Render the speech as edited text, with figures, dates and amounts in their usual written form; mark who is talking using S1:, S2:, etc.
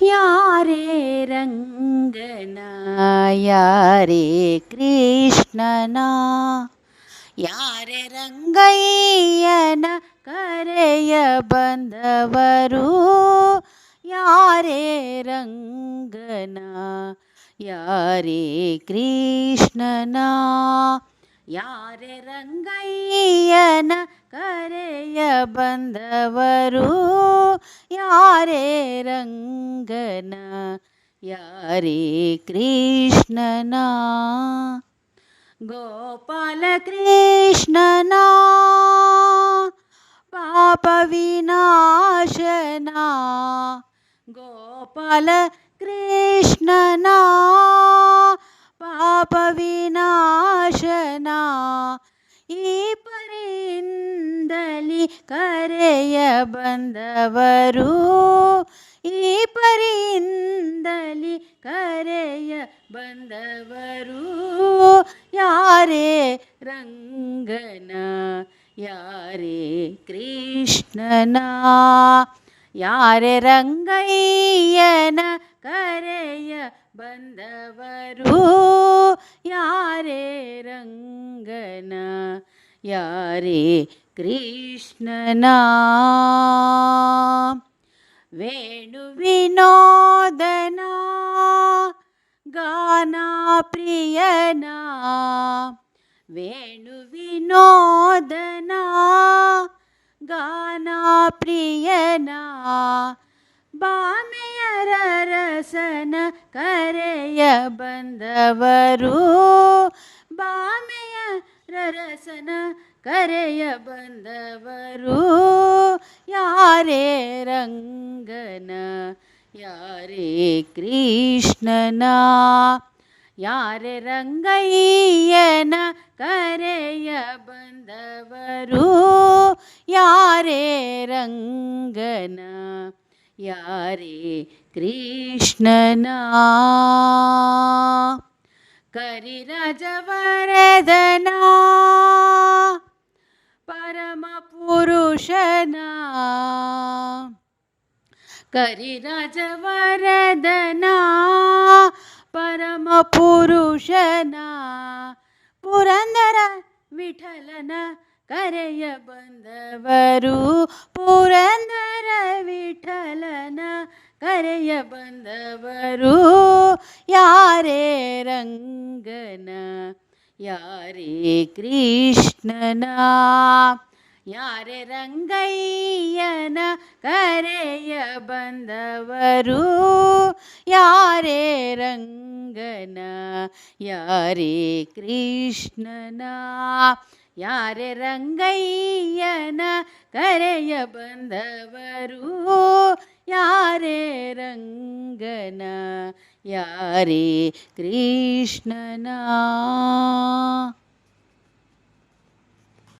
S1: ಯಾರೇ ರಂಗನ ಯಾರೇ ಕೃಷ್ಣನ ಯಾರೇ ರಂಗಯ್ಯನ ಕರೆಯ ಬಂದವರು ಯಾರೇ ರಂಗನ ಯಾರೇ ಕೃಷ್ಣನ ಯಾರೇ ರಂಗಯ್ಯನ ಕರೆಯ ಬಂದವರು ಯಾರೇ ರಂಗನ ಯಾರೇ ಕೃಷ್ಣನ ಗೋಪಾಲ ಕೃಷ್ಣನ ಪಾಪ ವಿನಾಶನ ಗೋಪಾಲ ಕೃಷ್ಣನ ಪಾಪ ವಿನಾಶನ ಈ ಪರಿಯಿಂದಲಿ ಕರೆಯ ಬಂದವರು ಈ ಪರಿಯಿಂದಲಿ ಕರೆಯ ಬಂದವರು ಯಾರೇ ರಂಗನ ಯಾರೇ ಕೃಷ್ಣನ ಯಾರೇ ರಂಗಯ್ಯನ ಕರೆಯ ಬಂದವರು ಯಾರೇ ರಂಗನ ಯಾರೇ ಕೃಷ್ಣನ ವೇಣು ವಿನೋದನ ಗಾನ ಪ್ರಿಯನ ವೇಣು ವಿನೋದನ ಗಾನ ಪ್ರಿಯನ ಬಾಮೆಯರ ರಸನ ಕರೆಯ ಬಂದವರು ಬಾಮೆಯರ ರಸನ ಕರೆಯ ಬಂದವರು ಯಾರೇ ರಂಗನ ಯಾರೇ ಕೃಷ್ಣನ ಯಾರೇ ರಂಗಯ್ಯನ ಕರೆಯ ಬಂದವರು ಯಾರೇ ರಂಗನ ಯಾರೇ ಕೃಷ್ಣನ ಕರಿರಾಜವರದನ ಪರಮ ಪುರುಷನ ಕರಿರಾಜವರದನ ಪರಮ ಪುರುಷನ ಪುರಂದರ ವಿಠಲನ ಕರೆಯ ಬಂದವರು ಪುರಂದರ ವಿಠಲನ ಕರೆಯ ಬಂದವರು ಯಾರೇ ರಂಗನ ಯಾರೇ ಕೃಷ್ಣನ ಯಾರೇ ರಂಗಯ್ಯನ ಕರೆಯ ಬಂದವರು ಯಾರೇ ರಂಗನ ಯಾರೇ ಕೃಷ್ಣನ ಯಾರೇ ರಂಗಯ್ಯನ ಕರೆಯ ಬಂದವರು ಯಾರೇ ರಂಗನ ಯಾರೇ ಕೃಷ್ಣನ